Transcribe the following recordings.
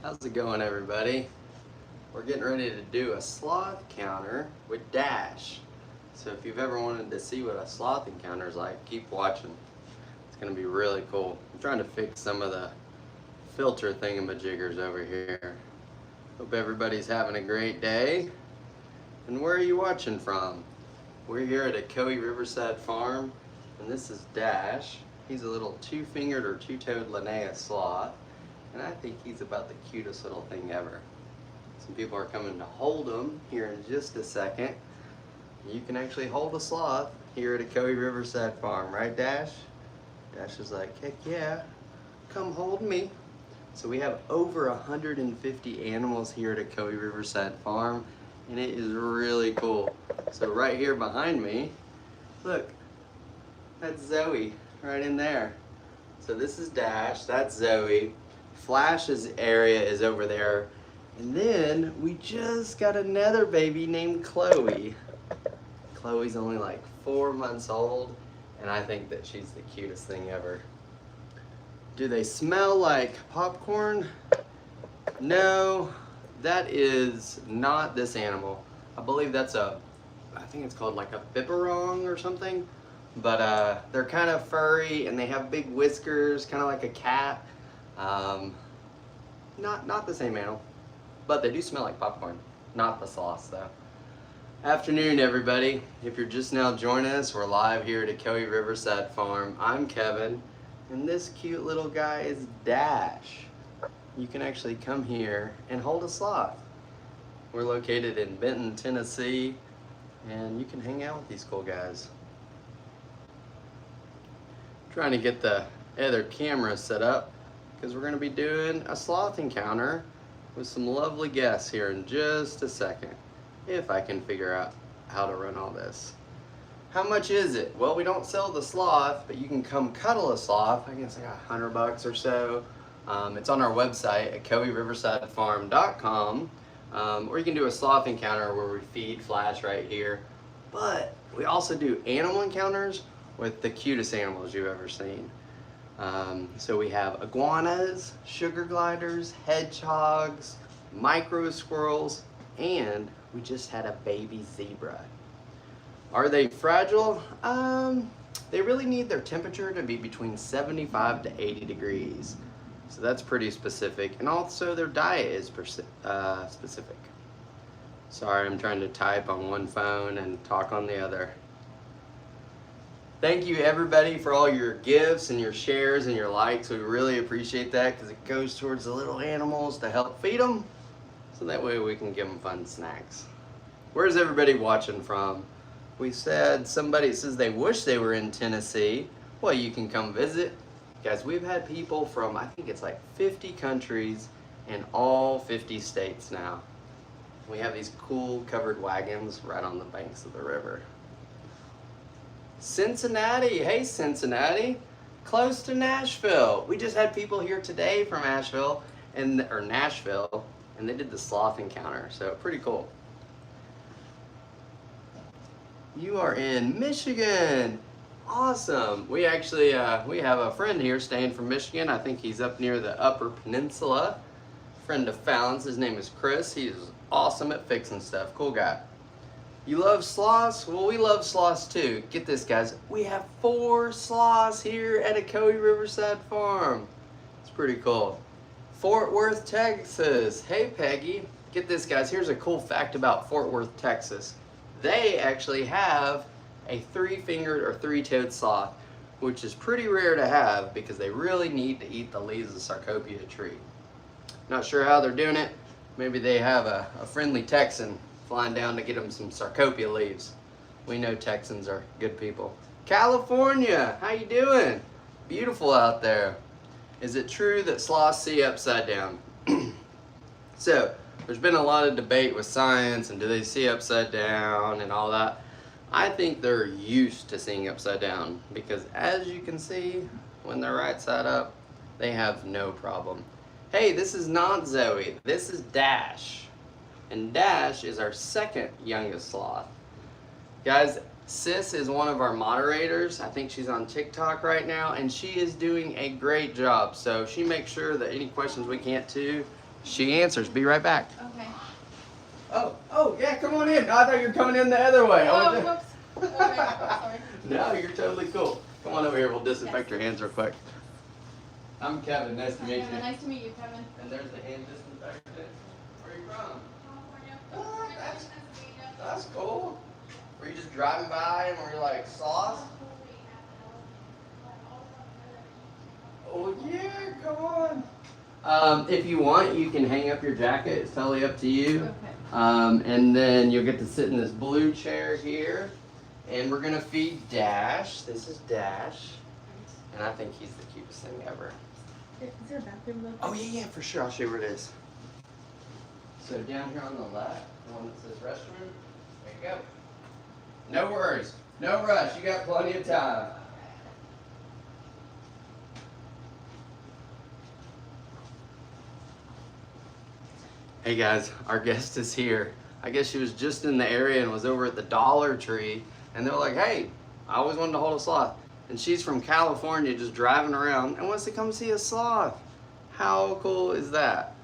How's it going, everybody? We're getting ready to do a sloth counter with Dash. So if you've ever wanted to see what a sloth encounter is like, keep watching. It's going to be really cool. I'm trying to fix some of the filter thingamajiggers over here. Hope everybody's having a great day. And where are you watching from? We're here at Ecoe Riverside Farm, and this is Dash. He's a little two-fingered or two-toed Linnaeus sloth, and I think he's about the cutest little thing ever. Some people are coming to hold him here in just a second. You can actually hold a sloth here at Ecoe Riverside Farm, right, Dash? Dash is like, heck yeah, come hold me. So we have over 150 animals here at Ecoe Riverside Farm, and it is really cool. So right here behind me, look, that's Zoe right in there. So this is Dash, that's Zoe. Flash's area is over there. And then we just got another baby named Chloe. Chloe's only like 4 months old, and I think that she's the cutest thing ever. Do they smell like popcorn? No, that is not this animal. I believe that's I think it's called like a biberong or something. But they're kind of furry and they have big whiskers, kind of like a cat. Not the same animal, but they do smell like popcorn. Not the sloths though. Afternoon, everybody. If you're just now joining us, we're live here at Ecoe Riverside Farm. I'm Kevin, and this cute little guy is Dash. You can actually come here and hold a sloth. We're located in Benton, Tennessee, and you can hang out with these cool guys. Trying to get the other camera set up because we're going to be doing a sloth encounter with some lovely guests here in just a second, if I can figure out how to run all this. How much is it? Well, we don't sell the sloth, but you can come cuddle a sloth. I guess like $100 or so. It's on our website at EcoeRiversideFarm.com, or you can do a sloth encounter where we feed Flash right here. But we also do animal encounters with the cutest animals you've ever seen. So we have iguanas, sugar gliders, hedgehogs, micro squirrels, and we just had a baby zebra. Are they fragile? They really need their temperature to be between 75 to 80 degrees. So that's pretty specific. And also their diet is specific. Sorry, I'm trying to type on one phone and talk on the other. Thank you everybody for all your gifts and your shares and your likes. We really appreciate that because it goes towards the little animals to help feed them. So that way we can give them fun snacks. Where's everybody watching from? We said somebody says they wish they were in Tennessee. Well, you can come visit. Guys, we've had people from, I think it's like 50 countries in all 50 states now. We have these cool covered wagons right on the banks of the river. Cincinnati, hey Cincinnati, close to Nashville. We just had people here today from Nashville, and they did the sloth encounter, so pretty cool. You are in Michigan, awesome. We actually we have a friend here staying from Michigan. I think he's up near the Upper Peninsula. Friend of Fallon's, his name is Chris. He's awesome at fixing stuff, cool guy. You love sloths? Well, we love sloths too. Get this, guys. We have 4 sloths here at Ecoe Riverside Farm. It's pretty cool. Fort Worth, Texas. Hey, Peggy. Get this, guys. Here's a cool fact about Fort Worth, Texas. They actually have a 3-fingered or 3-toed sloth, which is pretty rare to have because they really need to eat the leaves of the Sarcopia tree. Not sure how they're doing it. Maybe they have a friendly Texan flying down to get them some Sarcopia leaves. We know Texans are good people. California, how you doing? Beautiful out there. Is it true that sloths see upside down? So, there's been a lot of debate with science and do they see upside down and all that. I think they're used to seeing upside down because as you can see, when they're right side up, they have no problem. Hey, this is not Zoe, this is Dash. And Dash is our 2nd youngest sloth. Guys, Sis is one of our moderators. I think she's on TikTok right now, and she is doing a great job. So she makes sure that any questions we can't She answers. Be right back. Okay. Oh, yeah, come on in. I thought you were coming in the other way. Oh, whoops. Okay, sorry. No, you're totally cool. Come on over here. We'll disinfect your hands real quick. I'm Kevin. Nice to meet you. Nice to meet you, Kevin. And there's the hand disinfectant. Where are you from? California. Oh, that's cool. Were you just driving by and were you like, Sloth? Oh, yeah, come on. If you want, you can hang up your jacket. It's totally up to you. Okay. And then you'll get to sit in this blue chair here. And we're going to feed Dash. This is Dash. And I think he's the cutest thing ever. Is there a bathroom though? Oh, yeah, for sure. I'll show you where it is. So down here on the left, the one that says restroom, there you go. No worries. No rush. You got plenty of time. Hey guys, our guest is here. I guess she was just in the area and was over at the Dollar Tree, and they were like, hey, I always wanted to hold a sloth. And she's from California, just driving around and wants to come see a sloth. How cool is that?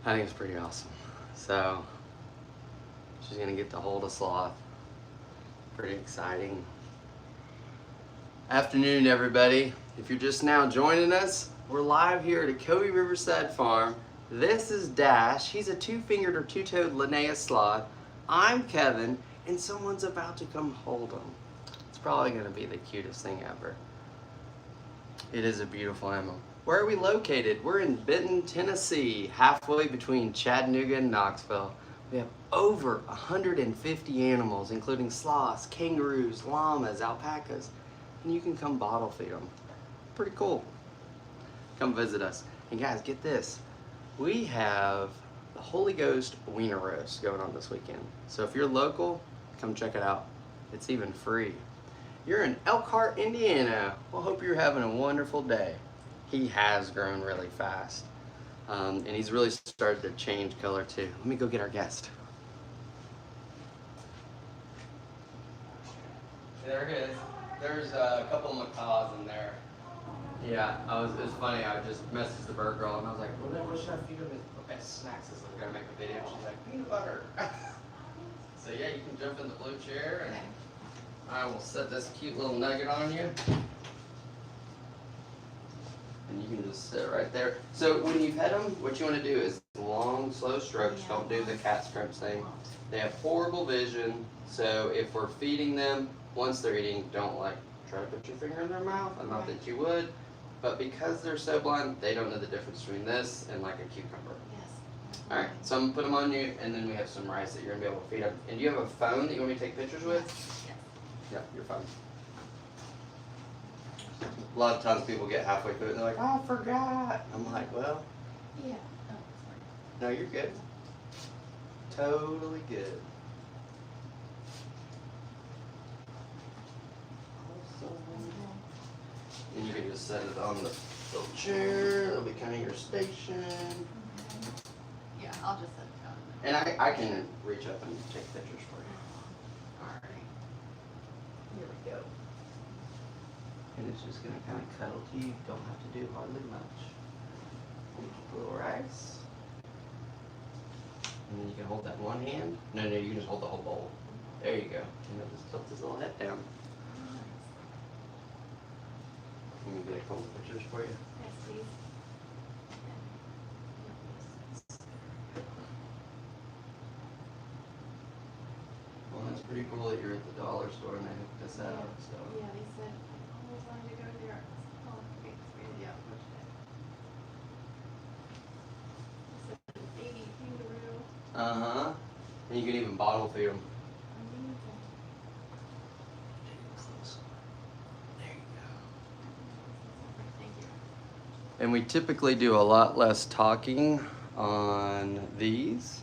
I think it's pretty awesome. So, she's gonna get to hold a sloth. Pretty exciting. Afternoon, everybody. If you're just now joining us, we're live here at Ocoee Riverside Farm. This is Dash. He's a two-fingered or two-toed Linnaeus sloth. I'm Kevin, and someone's about to come hold him. It's probably gonna be the cutest thing ever. It is a beautiful animal. Where are we located? We're in Benton, Tennessee, halfway between Chattanooga and Knoxville. We have over 150 animals, including sloths, kangaroos, llamas, alpacas, and you can come bottle feed them. Pretty cool. Come visit us. And guys, get this. We have the Holy Ghost Wiener Roast going on this weekend. So if you're local, come check it out. It's even free. You're in Elkhart, Indiana. Well, hope you're having a wonderful day. He has grown really fast. And he's really started to change color too. Let me go get our guest. There it is. There's a couple of macaws in there. Yeah, it was funny. I just messaged the bird girl and I was like, what should I feed them as best snacks? We're gonna make a video. She's like, peanut butter. So yeah, you can jump in the blue chair and I will set this cute little nugget on you. And you can just sit right there. So when you pet them, what you want to do is long, slow strokes. Don't do the cat scrunch thing. They have horrible vision. So if we're feeding them, once they're eating, don't try to put your finger in their mouth. Not that you would. But because they're so blind, they don't know the difference between this and like a cucumber. Yes. Alright, so I'm going to put them on you, and then we have some rice that you're going to be able to feed them. And do you have a phone that you want me to take pictures with? Yes. Yeah, your phone. A lot of times people get halfway through it and they're like, oh, I forgot. I'm like, well, Yeah. Oh, sorry. no, you're good. Totally good. And you can just set it on the little chair. It'll be kind of your station. Yeah, I'll just set it down. And I can reach up and take pictures for you. Alright. Here we go. And it's just going to kind of cuddle to you. Don't have to do hardly much. A little rice. And then you can hold that in one hand. No, you can just hold the whole bowl. There you go. And then just tilt his little head down. Let me get a couple pictures for you. Yes, please. Well, that's pretty cool that you're at the dollar store and they hooked us out. So. Yeah, they said I always wanted to go there. Oh, great, yeah. Baby kangaroo. Uh-huh. And you can even bottle feed them. And we typically do a lot less talking on these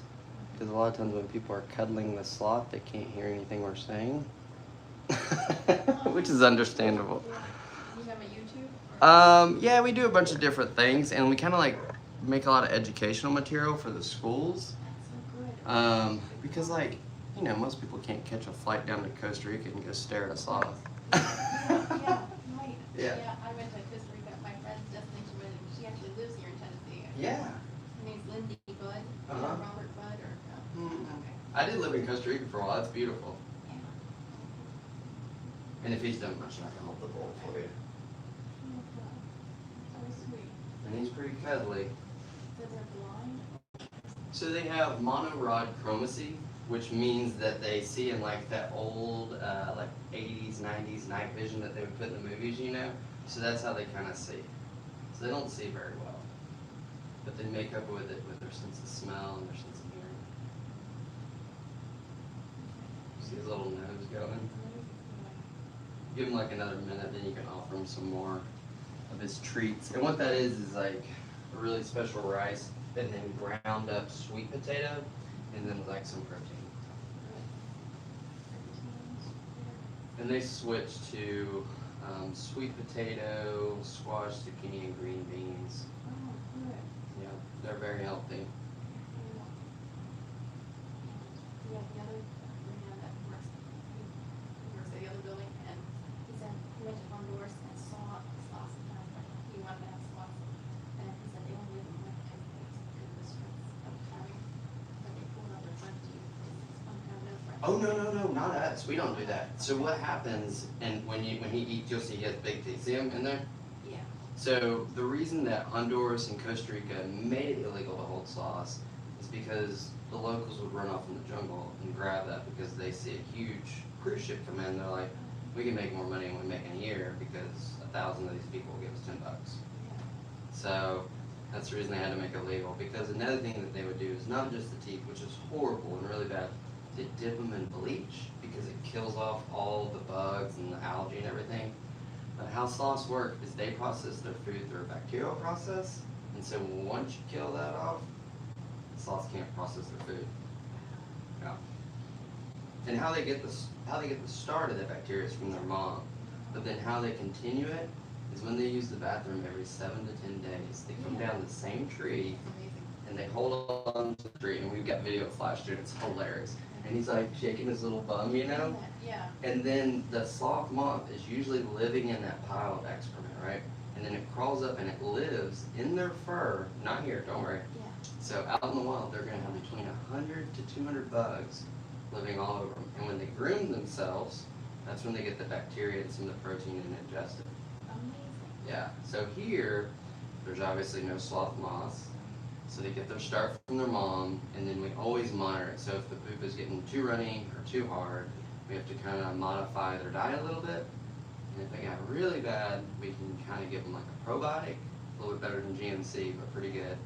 because a lot of times when people are cuddling the sloth, they can't hear anything we're saying, which is understandable. You have a YouTube? Yeah, we do a bunch of different things, and we kind of make a lot of educational material for the schools. That's so good. Because most people can't catch a flight down to Costa Rica and go stare at a sloth. Yeah, right. Yeah. Yeah, I went to Costa Rica. My friend's destination wedding. She actually lives here in Tennessee. Yeah. Her name's I did live in Costa Rica for a while. It's beautiful. Yeah. And if he's done much, I can hold the bowl for you. So sweet. And he's pretty cuddly. So they're blind? So they have monorod chromacy, which means that they see in like that old like 80s, 90s night vision that they would put in the movies, you know? So that's how they kind of see. So they don't see very well. But they make up with it with their sense of smell and their sense of hearing. See his little nose going? Give him like another minute, then you can offer him some more of his treats. And what that is like a really special rice and then ground up sweet potato and then like some protein. And they switched to sweet potato, squash, zucchini, and green beans. Oh, good. Yeah, they're very healthy. Yeah, the other man that works at the other building, and he said he went to Honduras and saw sloths and he wanted to have sloths, and he said they only live in one because they took the stress of having, but they pulled out their front teeth. It's fun to have no front Oh no, not us. We don't do that. So what happens, and when he eats, you'll see he has big teeth. See him in there? Yeah. So the reason that Honduras and Costa Rica made it illegal to hold sloths is because the locals would run off in the jungle and grab that because they see a huge cruise ship come in. They're like, we can make more money than we make in a year because 1,000 of these people will give us $10. So that's the reason they had to make it legal. Because another thing that they would do is not just the teeth, which is horrible and really bad. They dip them in bleach because it kills off all the bugs and the algae and everything. But how sloths work is they process their food through a bacterial process, and so once you kill that off, sloths can't process their food. Yeah. And how they get the start of the bacteria is from their mom, but then how they continue it is when they use the bathroom every 7 to 10 days. They come down the same tree and they hold on to the tree, and we've got video flashed and it's hilarious. And he's like shaking his little bum, you know? Yeah. And then the sloth moth is usually living in that pile of excrement, right? And then it crawls up and it lives in their fur, not here, don't worry. Yeah. So out in the wild, they're gonna have between 100 to 200 bugs living all over them. And when they groom themselves, that's when they get the bacteria and some of the protein and ingest it. Amazing. Yeah, so here, there's obviously no sloth moths. So they get their start from their mom, and then we always monitor it. So if the poop is getting too runny or too hard, we have to kind of modify their diet a little bit. And if they got really bad, we can kind of give them like a probiotic, a little bit better than GNC, but pretty good.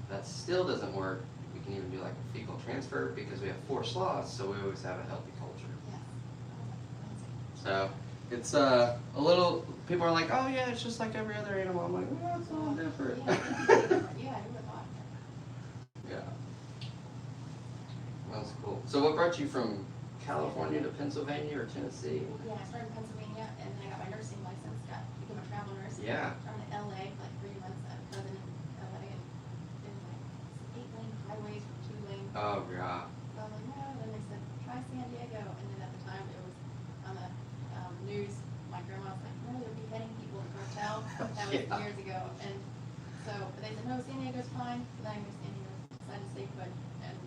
If that still doesn't work, we can even do like a fecal transfer because we have 4 sloths, so we always have a healthy culture. Yes. So it's a little, people are like, oh yeah, it's just like every other animal. I'm like, well, it's a little different. Yeah, I would have thought. Yeah. That's cool. So what brought you from California to Pennsylvania or Tennessee? Yeah, I started in Pennsylvania, and then I got my nursing license, became a travel nurse. Yeah. Traveled to LA for like 3 months. I was in LA and did like 8-lane highways from 2 lanes. Oh yeah. So I was like, no. Then they said, try San Diego. And then at the time, it was on the news. My grandma was like, no, they're beheading people in cartel. That was Yeah. years ago. And so, but they said, no, San Diego's fine. So then I moved to San Diego, decided to stay put. And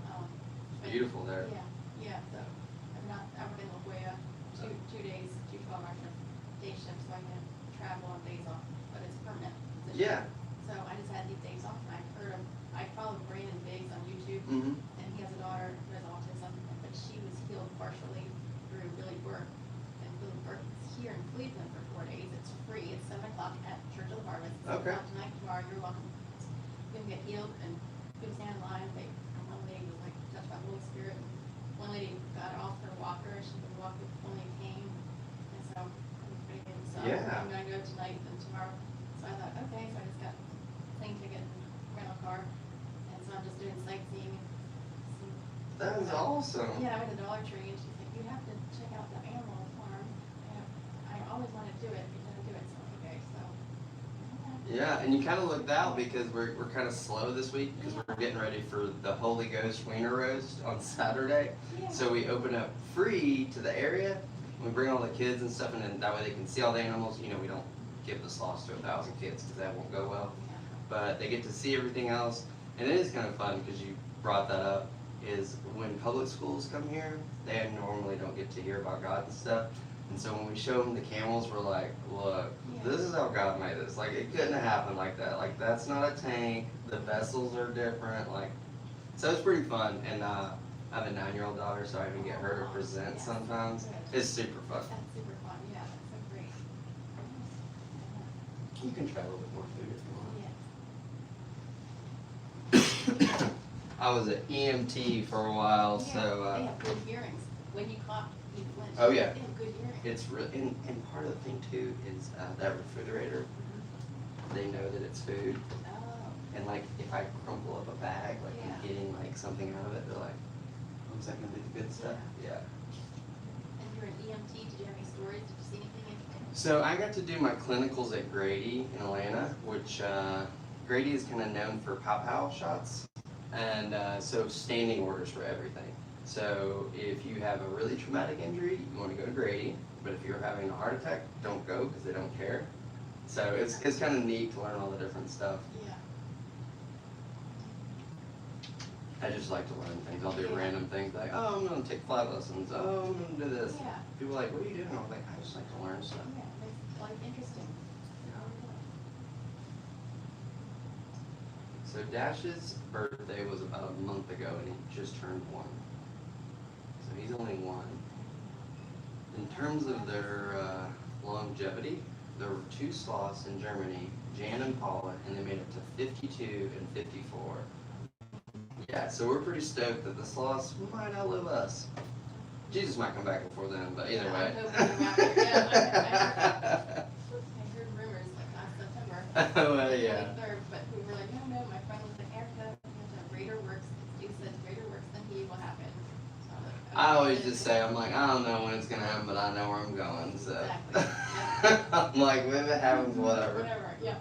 but- Beautiful there. Yeah. So I work in La Jolla, two days, 2 12-hour day shifts, so I can travel on days off, but it's permanent position. Yeah. So I just had these days off, and I followed Brandon Biggs on YouTube, Mm-hmm. and he has a daughter who has autism, but she was healed partially through Billy Burke. And Billy Burke is here in Cleveland for 4 days. It's free. It's 7 o'clock at Church of the Harvest. Okay. Tonight, tomorrow, you're welcome. You can get healed, and people stand in line. One lady was like touched by the Holy Spirit. One lady got off her walker. She could walk with only a cane, and so it was pretty good. So Yeah. I'm gonna go tonight and tomorrow. So I thought, okay. So I just got plane ticket, rental car, and so I'm just doing sightseeing. That is awesome. Yeah, I went to Dollar Tree, and she's like, you have to check out the animal farm. And I always wanted to do it, but didn't do it. So okay, so. Yeah, and you kind of looked out because we're kind of slow this week because we're getting ready for the Holy Ghost Wiener Roast on Saturday. Yeah. So we open up free to the area. We bring all the kids and stuff, and then that way they can see all the animals. You know, we don't give the sloths to 1,000 kids because that won't go well. But they get to see everything else, and it is kind of fun because you brought that up. is when public schools come here, they normally don't get to hear about God and stuff. And so when we show them the camels, we're like, look, this is how God made this. Like, it couldn't have happened like that. Like, that's not a tank. The vessels are different. Like, so it's pretty fun. And I have a 9-year-old daughter, so I even get her to present sometimes. It's super fun. That's super fun. Yeah, that's so great. You can try a little bit more food if you want. Yeah. I was an EMT for a while, Yeah, so. they have good hearings. When you cough, you flinch. Oh, yeah. They have good hearing. It's really, and part of the thing too is that refrigerator, they know that it's food. Oh. And like, if I crumple up a bag, like Yeah. I'm getting like something out of it, they're like, oh, is that gonna be the good stuff? Yeah. And you're an EMT, did you have any stories? Did you see anything interesting? So I got to do my clinicals at Grady in Atlanta, which Grady is kind of known for pow-pow shots. And so standing orders for everything. So if you have a really traumatic injury, you want to go to Grady. But if you're having a heart attack, don't go because they don't care. So it's kind of neat to learn all the different stuff. Yeah. I just like to learn things. I'll do random things like, oh, I'm going to take flight lessons. Oh, I'm going to do this. Yeah. People are like, what are you doing? I'm like, I just like to learn stuff. Yeah, it makes life interesting. So Dash's birthday was about a month ago, and he just turned 1. So he's only 1. In terms of their longevity, there were 2 sloths in Germany, Jan and Paula, and they made it to 52 and 54. Yeah, so we're pretty stoked that the sloths might outlive us. Jesus might come back before then, but either way. I'm hoping they're out here. Yeah, I heard rumors like last September. Oh, well, yeah. 23rd, but we were like, no, my friend was like, Erica, greater works, Steve said greater works than he will happen. So I'm like, I always just say, I'm like, I don't know when it's going to happen, but I know where I'm going, so. Exactly. I'm like, if it happens, whatever. Whatever, yeah.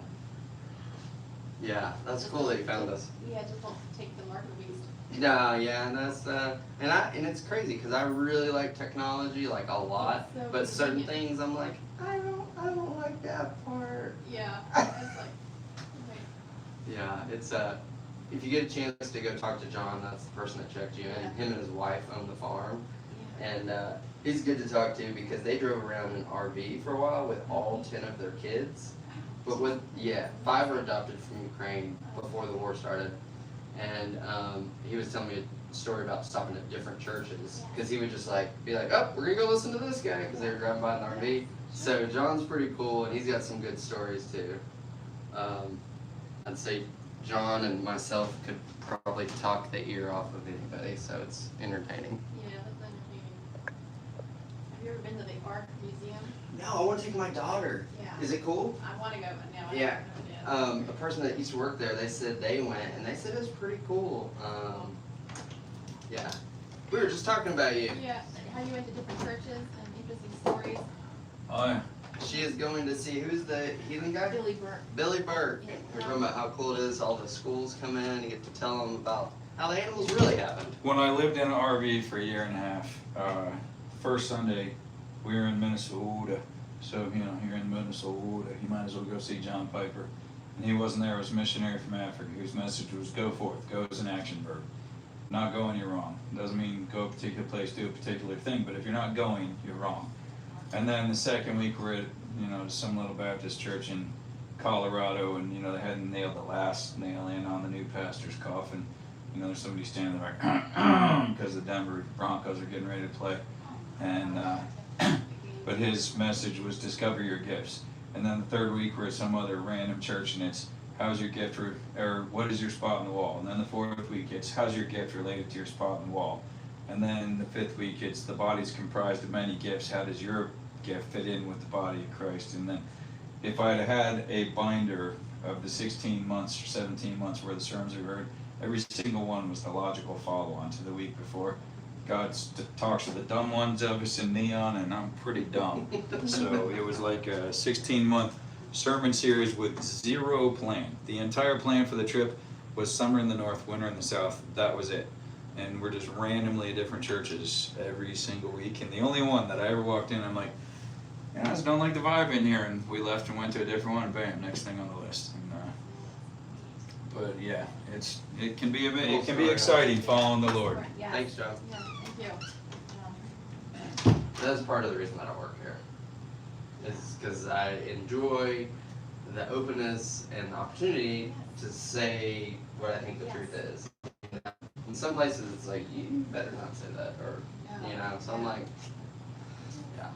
Yeah, that's cool that you found us. Yeah, just don't take the mark of the beast. No, yeah, and that's and it's crazy because I really like technology, like a lot, So but certain convenient. things I'm like, I don't like that part. Yeah, it's like, wait. Yeah, it's if you get a chance to go talk to John, that's the person that checked you in. Yeah. Him and his wife own the farm, Yeah. and he's good to talk to because they drove around in an RV for a while with all 10 of their kids. But 5 were adopted from Ukraine before the war started. And he was telling me a story about stopping at different churches because he would just be like, oh, we're gonna go listen to this guy because they were driving by in an RV. So John's pretty cool and he's got some good stories too. I'd say John and myself could probably talk the ear off of anybody, so it's entertaining. Yeah, that's entertaining. Have you ever been to the Art Museum? No, I want to take my daughter. Yeah. Is it cool? I want to go, but now I Yeah. haven't gone yet. A person that used to work there, they said they went, and they said it was pretty cool. Yeah. We were just talking about you. Yeah, how you went to different churches and interesting stories. Oh, yeah. She is going to see, who's the heathen guy? Billy Burke. Billy Burke. Yeah. We're talking about how cool it is, all the schools come in, and you get to tell them about how the animals really happened. When I lived in an RV for a year and a half, first Sunday, we were in Minnesota. So, you're in Minnesota, you might as well go see John Piper. And he wasn't there, it was a missionary from Africa whose message was go forth. Go is an action verb. Not going, you're wrong. Doesn't mean go a particular place, do a particular thing, but if you're not going, you're wrong. And then the second week we're at, some little Baptist church in Colorado, and, they hadn't nailed the last nail in on the new pastor's coffin. There's somebody standing there because the Denver Broncos are getting ready to play. And, but his message was discover your gifts. And then the third week we're at some other random church and it's how's your gift or what is your spot on the wall? And then the fourth week it's how's your gift related to your spot on the wall? And then the fifth week it's the body's comprised of many gifts. How does your gift fit in with the body of Christ? And then if I'd had a binder of the 16 months or 17 months where the sermons are heard, every single one was the logical follow-on to the week before. God talks to the dumb ones of us in neon, and I'm pretty dumb. So it was like a 16-month sermon series with zero plan. The entire plan for the trip was summer in the north, winter in the south. That was it. And we're just randomly at different churches every single week. And the only one that I ever walked in, I'm like, I just don't like the vibe in here. And we left and went to a different one, and bam, next thing on the list. And, But yeah, it can be Cool it can be story. exciting following the Lord. Yes. Thanks, Joe. Yeah, thank you. That's part of the reason that I work here. Is because I enjoy the openness and the opportunity to say what I think the truth is. In some places, it's like, you better not say that, or, you know, so I'm like, yeah.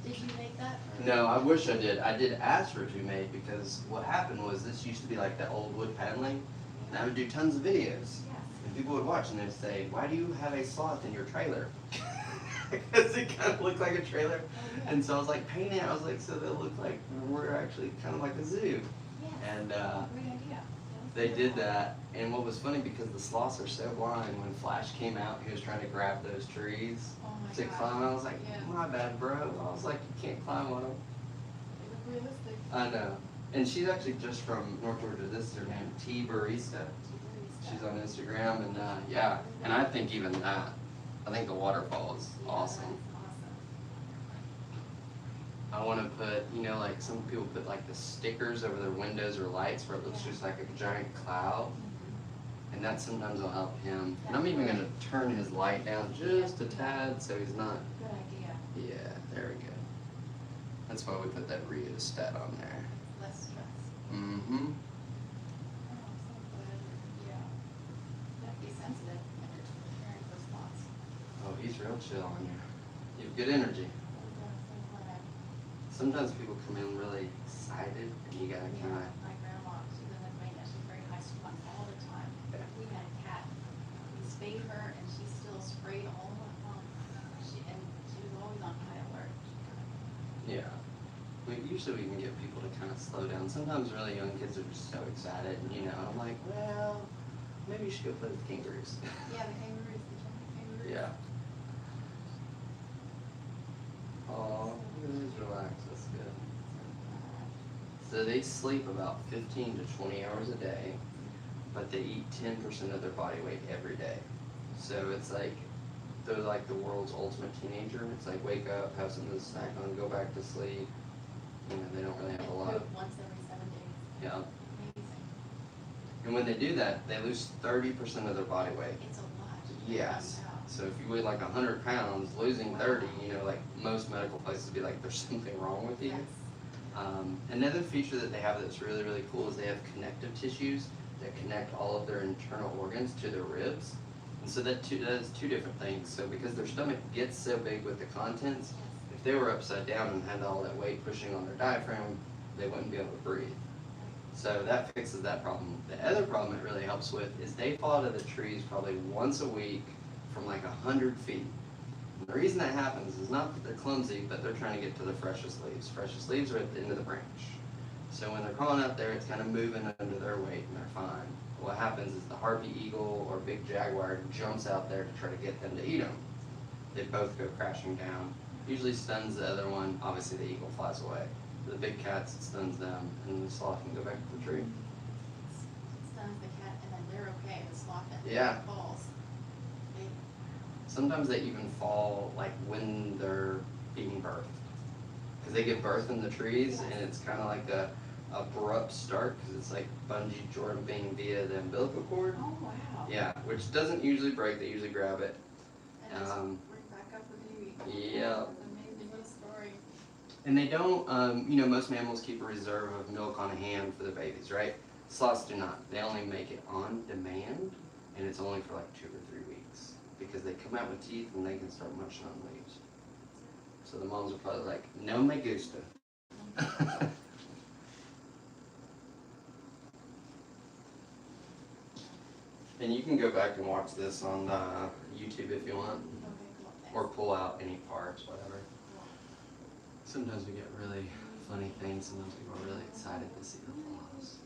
Did you make that? Or? No, I wish I did. I did ask for it to be made because what happened was this used to be like that old wood paneling, and I would do tons of videos. Yes. And people would watch and they'd say, why do you have a sloth in your trailer? Because it kind of looked like a trailer. Oh, yeah. And so I was like, paint it. I was like, so they'll look like we're actually kind of like a zoo. Yes. And Great idea. they did that. And what was funny, because the sloths are so blind, when Flash came out, he was trying to grab those trees Oh my to gosh. climb. I was like, Yeah. my bad, bro. I was like, you can't climb on them. They look realistic. I know. And she's actually just from North Georgia. This is her name, T Barista. She's on Instagram, and yeah. And I think even that, I think the waterfall is awesome. I want to put, you know, like some people put like the stickers over their windows or lights where it looks just like a giant cloud. And that sometimes will help him. And I'm even going to turn his light down just a tad so he's not. Good idea. Yeah, there we go. That's why we put that rheostat on there. Less stress. Mm-hmm. Oh, so good. Yeah. You have to be sensitive when you're preparing for spots. Oh, he's real chill on you. You have good energy. Sometimes people come in really excited, and you gotta kind of. My grandma, she lives in Maine, she's very high strung all the time. Yeah. We had a cat. We spayed her, and she still sprayed all the time. She was always on high alert. Yeah. Usually we can get people to kind of slow down. Sometimes really young kids are just so excited, and you know, I'm like, well, maybe you should go play with kangaroos. Yeah, the kangaroos, the giant kangaroos. Yeah. Oh, just relax. That's good. So they sleep about 15 to 20 hours a day, but they eat 10% of their body weight every day. So it's like they're like the world's ultimate teenager. It's like wake up, have something to snack on, go back to sleep. You know, they don't really have a lot of. Poop once every 7 days. Yeah. Amazing. And when they do that, they lose 30% of their body weight. It's a lot. Yes. Wow. So if you weigh like 100 pounds, losing 30, you know, like most medical places would be like, there's something wrong with you. Yes. Another feature that they have that's really, really cool is they have connective tissues that connect all of their internal organs to their ribs. And so that does two different things. So because their stomach gets so big with the contents, if they were upside down and had all that weight pushing on their diaphragm, they wouldn't be able to breathe. So that fixes that problem. The other problem it really helps with is they fall out of the trees probably once a week from like 100 feet. And the reason that happens is not that they're clumsy, but they're trying to get to the freshest leaves. Freshest leaves are at the end of the branch. So when they're crawling up there, it's kind of moving under their weight and they're fine. What happens is the harpy eagle or big jaguar jumps out there to try to get them to eat them. They both go crashing down. Usually stuns the other one. Obviously the eagle flies away. The big cats, it stuns them, and the sloth can go back to the tree. It stuns the cat, and then they're okay. The sloth that Yeah. falls. Sometimes they even fall like when they're being birthed. Because they give birth in the trees, and it's kind of like a abrupt start, because it's like bungee jumping via the umbilical cord. Oh, wow. Yeah, which doesn't usually break. They usually grab it. And just bring back up the baby. Yeah. That's amazing. What a story. And they don't, you know, most mammals keep a reserve of milk on hand for the babies, right? Sloths do not. They only make it on demand, and it's only for like 2 or 3 weeks, because they come out with teeth and they can start munching on leaves. So the moms are probably like, no me gusta. And you can go back and watch this on YouTube if you want, Okay, cool. Thanks. or pull out any parts, whatever. Sometimes we get really funny things. Sometimes people are really excited to see the flaws.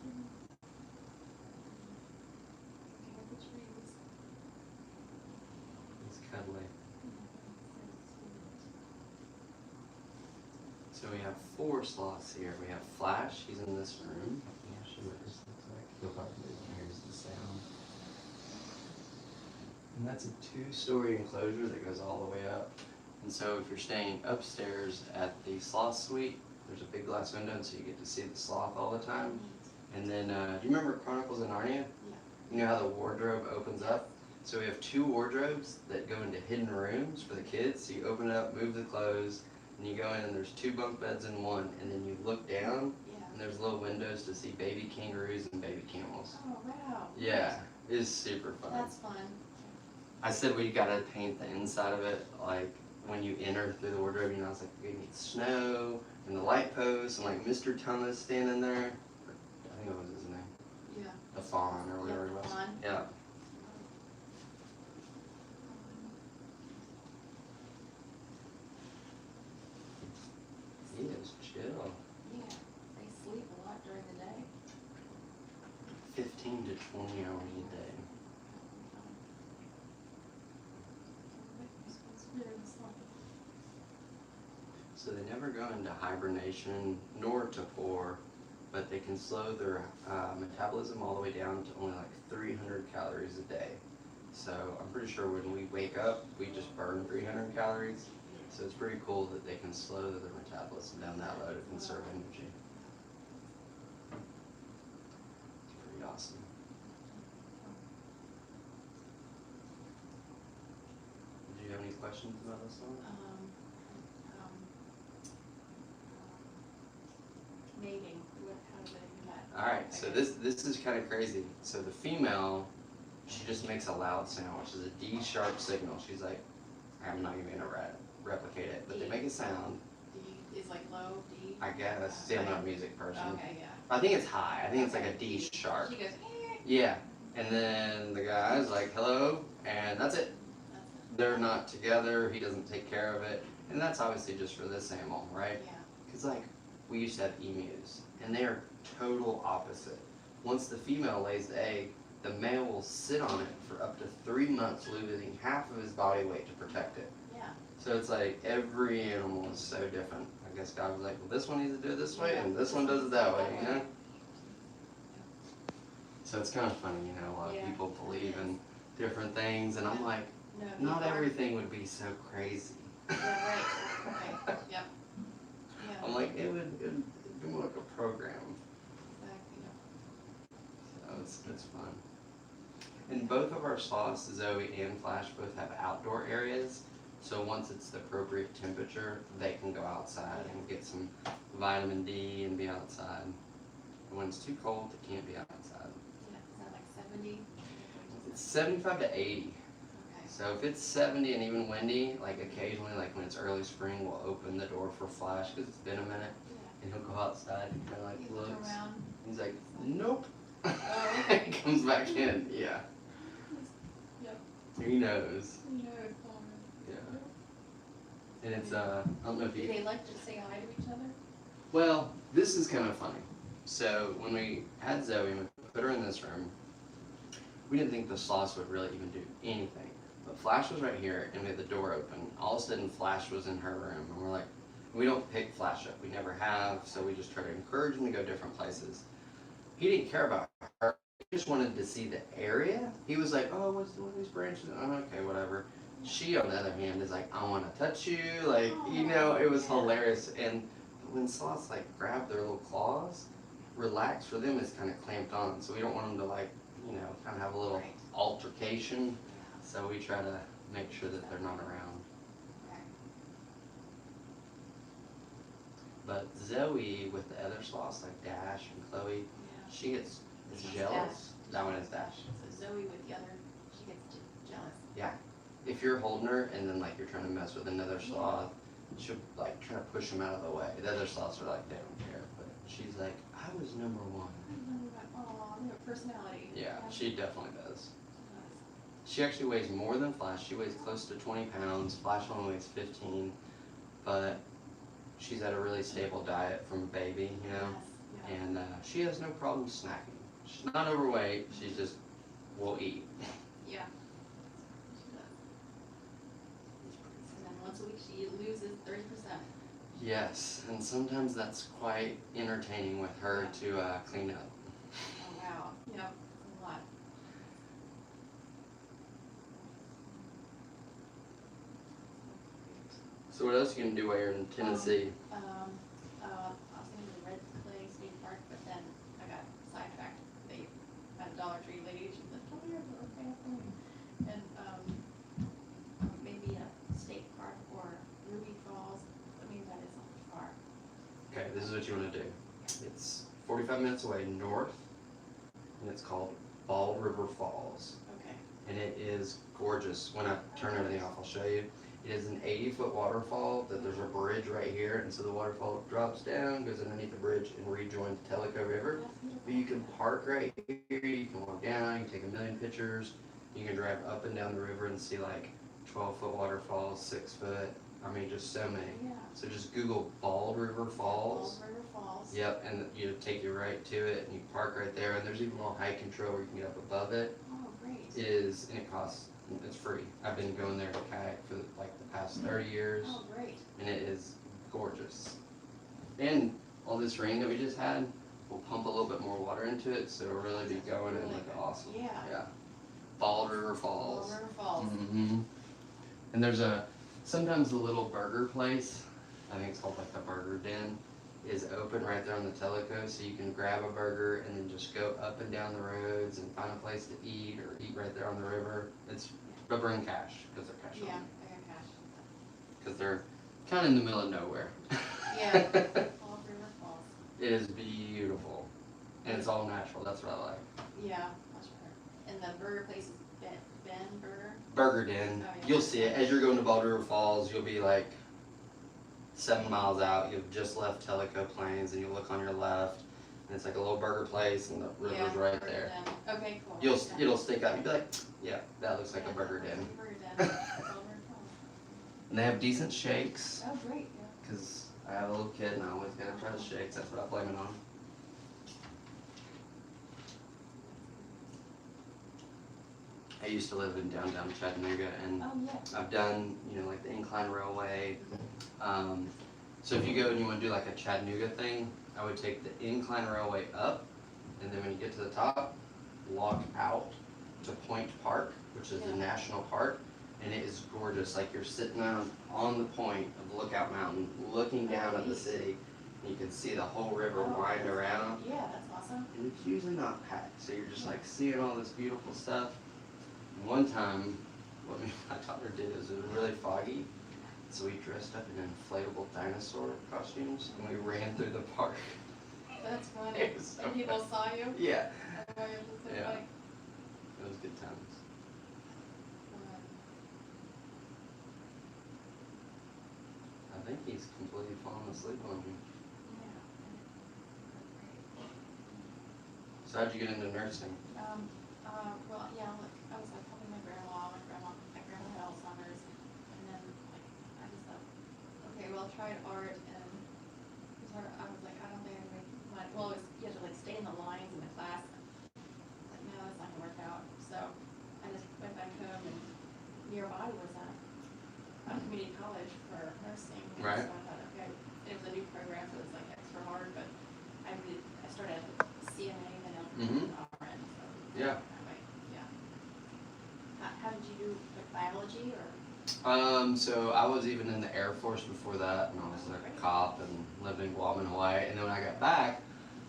It's cuddly. So we have 4 sloths here. We have Flash. He's in this room. I'll show you what this looks like. You'll probably hear the sound. And that's a 2-story enclosure that goes all the way up. And so if you're staying upstairs at the sloth suite, There's a big glass window, and so you get to see the sloth all the Oh, time. neat. And then, do you remember Chronicles of Narnia? Yeah. You know how the wardrobe opens up? So we have 2 wardrobes that go into hidden rooms for the kids. So you open it up, move the clothes, and you go in, and there's 2 bunk beds in one. And then you look down, Yeah. and there's little windows to see baby kangaroos and baby camels. Oh, wow. Yeah, it's super fun. That's fun. I said we gotta paint the inside of it, like when you enter through the wardrobe, you know, it's like we need snow and the light posts and like Mr. Thomas standing there. I think that was his name. Yeah. The fawn or whatever Yeah, it was. fawn. Yeah. He is chill. Yeah. They sleep a lot during the day. 15 to 20 hours a day. So they never go into hibernation nor torpor, but they can slow their metabolism all the way down to only like 300 calories a day. So I'm pretty sure when we wake up, we just burn 300 calories. So it's pretty cool that they can slow their metabolism down that low to conserve energy. It's pretty awesome. Do you have any questions about this one? Mating. How do they do that? Alright, so this is kind of crazy. So the female, she just makes a loud sound, which is a D sharp signal. She's like, I'm not even gonna replicate it, but they make a sound. D is like low, D? I guess. See, I'm not a music person. Okay, yeah. I think it's high. I think it's like a D sharp. She goes, Yeah. And then the guy's like, hello, and that's it. They're not together. He doesn't take care of it. And that's obviously just for this animal, right? Yeah. Because like, we used to have emus, and they are total opposite. Once the female lays the egg, the male will sit on it for up to 3 months, losing half of his body weight to protect it. Yeah. So it's like every animal is so different. I guess God was like, well, this one needs to do it this way, Yeah. and this one does it that way, you know? So it's kind of funny, you know, a lot of Yeah. people believe in different things, and I'm like, No, not people are- everything would be so crazy. Yeah, right. Yep. Yeah. I'm like, it'd be more like a program. Exactly. Yeah. So it's fun. And both of our sloths, Zoe and Flash, both have outdoor areas. So once it's the appropriate temperature, they can go outside and get some vitamin D and be outside. And when it's too cold, they can't be outside. Yeah. Is that like 70? It's 75 to 80. Okay. So if it's 70 and even windy, like occasionally, like when it's early spring, we'll open the door for Flash because it's been a minute. Yeah. And he'll go outside and kind of like You look looks. around. He's like, nope. Oh, okay. He comes back in, yeah. Yep. He knows. No. Yeah. And it's, I don't know if Do you. they like to say hi to each other? Well, this is kind of funny. So when we had Zoe and we put her in this room, we didn't think the sloths would really even do anything. But Flash was right here and we had the door open. All of a sudden Flash was in her room and we're like, we don't pick Flash up. We never have, so we just try to encourage him to go different places. He didn't care about her. He just wanted to see the area. He was like, oh, what's these branches? Oh, okay, whatever. She, on the other hand, is like, I want to touch you. Like, you know, it was hilarious. And when sloths like grab their little claws, relax for them is kind of clamped on. So we don't want them to like, you know, kind of have a little Right. altercation. So we try to make sure that they're not around. Right. But Zoe with the other sloths like Dash and Chloe, Yeah. she gets She's jealous. That one is Dash. So Zoe with the other, she gets jealous. Yeah. If you're holding her and then like you're trying to mess with another sloth, she'll like try to push him out of the way. The other sloths are like, they don't care. But she's like, I was number one. Oh, they have personality. Yeah, she definitely does. She She actually weighs more than Flash. She weighs close to 20 pounds. Flash only weighs 15. But she's had a really stable diet from a baby, you know? Yes, yeah. And she has no problem snacking. She's not overweight. She just will eat. Yeah. She does. And then once a week she loses 30%. Yes, and sometimes that's quite entertaining with her to clean up. Oh, wow. Yep. A lot. So what else you gonna do while you're in Tennessee? It's 45 minutes away north, and it's called Bald River Falls. Okay. And it is gorgeous. When I turn everything off, I'll show you. It is an 80-foot waterfall that there's a bridge right here, and so the waterfall drops down, goes underneath the bridge, and rejoins the Tellico River. That's beautiful. But you can park right here, you can walk down, you can take a million pictures, you can drive up and down the river and see like 12-foot waterfalls, 6-foot, I mean just so many. Yeah. So just Google Bald River Falls. Bald River Falls. Yep, and you take you right to it, and you park right there, and there's even a little hiking trail where you can get up above it. Oh, great. And it costs, it's free. I've been going there to kayak for like the past 30 years, Oh, great. and it is gorgeous. And all this rain that we just had will pump a little bit more water into it, so it'll really be going and look awesome. Yeah. Yeah. Bald River Falls. Bald River Falls. Mm-hmm. And there's sometimes the little burger place, I think it's called like the Burger Den, is open right there on the Tellico, so you can grab a burger and then just go up and down the roads and find a place to eat or eat right there on the river. But bring cash, because they're cash Yeah, only. I got cash. Because they're kind of in the middle of nowhere. Yeah. Bald River Falls. It is beautiful. And it's all natural, that's what I like. Yeah, much better. And the burger place is Ben Burger. Burger Den, Oh, yeah. you'll see it. As you're going to Bald River Falls, you'll be like 7 miles out. You've just left Tellico Plains, and you look on your left, and it's like a little burger place, and the river's Yeah, right Burger there. Den. Okay, cool. It'll stick out. You'll be like, yeah, that looks like Yeah, a burger that den. looks like a Burger Den. Bald River Falls. And they have decent shakes, Oh, great. Yeah. because I have a little kid, and I always gotta try the shakes. That's what I blame it on. I used to live in downtown Chattanooga, and Oh, yeah. I've done, like the incline railway. So if you go and you want to do like a Chattanooga thing, I would take the incline railway up, and then when you get to the top, walk out to Point Park, which is Yeah. a national park, and it is gorgeous. Like you're sitting on the point of Lookout Mountain, looking down at the city, and you can see the whole river Oh, wind that's around. great. Yeah, that's awesome. And it's usually not packed, so you're just like seeing all this beautiful stuff. And one time, what me and my daughter did is it was really foggy, so we dressed up in inflatable dinosaur costumes and we ran through the park. That's funny. It was so And people saw you? Yeah, Oh, that's so Yeah. funny. it was good times. I think he's completely fallen asleep on me. Yeah. So how'd you get into nursing? Well, yeah, look, I was like helping my grandma had Alzheimer's, and then like, I just thought, okay, well, I tried art, and it was hard, I was like, I don't think I can make money, well, you have to like stay in the lines in the class, like, no, that's not gonna work out, so I just went back home, and nearby was a community college for nursing. And Right. So I thought, okay, it was a new program, so it was like extra hard, but I started at CNA, and then Mhm. RN, so. Yeah. That way, yeah. How did you do like biology or? So I was even in the Air Force before that, and I was like a cop and lived in Guam and Hawaii. And then when I got back,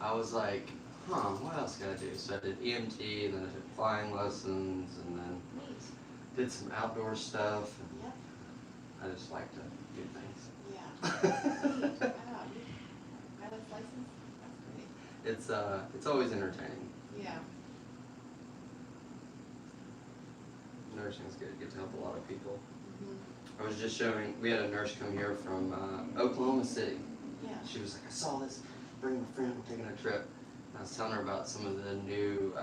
I was like, what else can I do? So I did EMT, and then I did flying lessons, and then Neat. did some outdoor stuff. And Yep. I just like to do things. Yeah. Neat. Wow. You pilot's license? That's great. It's always entertaining. Yeah. Nursing is good. You get to help a lot of people. Mm-hmm. I was just showing, we had a nurse come here from Oklahoma City. Yeah. She was like, I saw this, bring my friend, we're taking a trip. And I was telling her about some of the new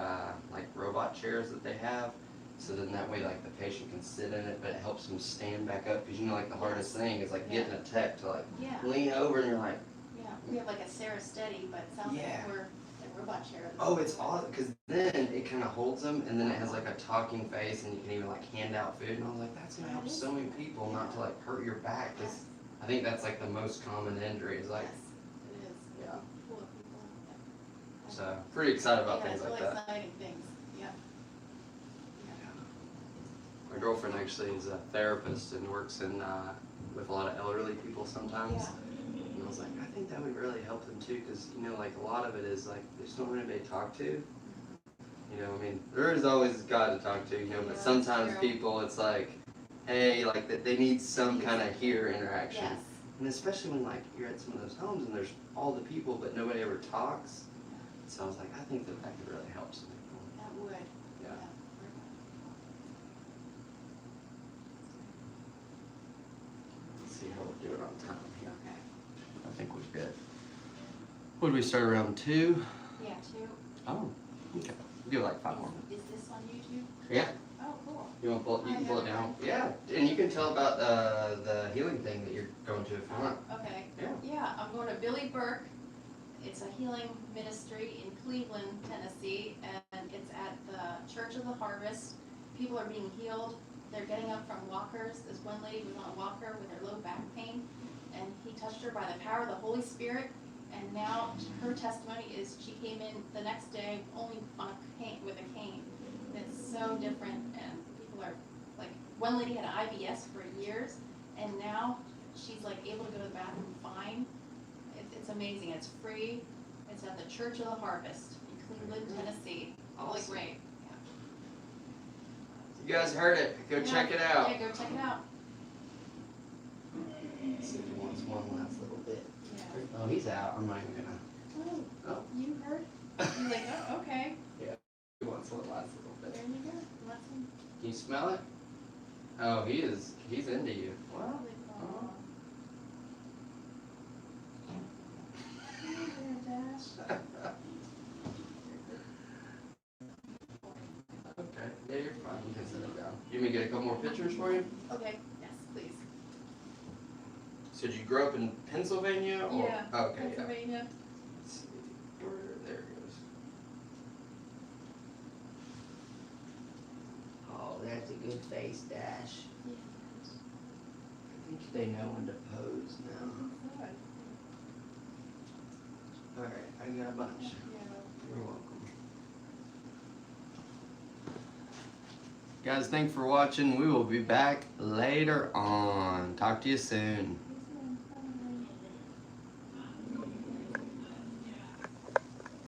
like robot chairs that they have. So then that way like the patient can sit in it, but it helps them stand back up. Because like the hardest thing is like getting a tech to like Yeah. lean over, and you're like, Yeah. We have like a Sarah Steady, but it sounds Yeah. like we're a robot chair. oh, it's awesome. Because then it kind of holds them, and then it has like a talking face, and you can even like hand out food. And I was like, that's gonna help so many people not to like hurt your back. 'Cause I think that's like the most common injury is like, Yes, it is. yeah. Cool people. Yeah. So pretty excited about Yeah, things it's like really that. exciting things. Yeah. My girlfriend actually is a therapist and works in with a lot of elderly people sometimes. Yeah. And I was like, I think that would really help them too, because like a lot of it is like they just don't have anybody to talk to. I mean, there is always God to talk to, Yeah, but that's sometimes true. people, it's like, hey, like they need some kind of here interaction. Yes. And especially when like you're at some of those homes and there's all the people but nobody ever talks. So I was like, I think that could really help some people. That would. Yeah. Let's see how we'll do it on time here. Okay. I think we're good. What did we start around 2? Yeah, 2. Oh, okay. We'll give it like 5 more. Is this on YouTube? Yeah. Oh, cool. You want to pull? You can pull it down. Yeah, and you can tell about the healing thing that you're going to if you want. Okay. Yeah. Yeah, I'm going to Billy Burke. It's a healing ministry in Cleveland, Tennessee, and it's at the Church of the Harvest. People are being healed. They're getting up from walkers. This one lady was on a walker with her low back pain, and he touched her by the power of the Holy Spirit. And now her testimony is she came in the next day only on a cane, with a cane. And it's so different, and people are like, one lady had IBS for years, and now she's like able to go to the bathroom fine. It's amazing. It's free. It's at the Church of the Harvest in Cleveland, Tennessee. Really Awesome. great. You guys heard it. Go check it out. Yeah, go check it out. Let's see if he wants one last little bit. Yeah. Oh, he's out. I'm not even gonna. Oh, you heard? You're like, oh, okay. He wants one last little bit. There you go. Let him. Can you smell it? Oh, he is. He's into you. Wow. Oh. Hey there, Dash. Okay. Yeah, you're fine. You can sit it down. You want me to get a couple more pictures for you? Okay. Yes, please. So did you grow up in Pennsylvania? Or? Yeah. Okay. Yeah. Pennsylvania. Let's see. There it goes. Oh, that's a good face, Dash. Yeah. I think they know when to pose now. Good. Alright, I got a bunch. Yeah. You're welcome. Guys, thanks for watching. We will be back later on. Talk to you soon.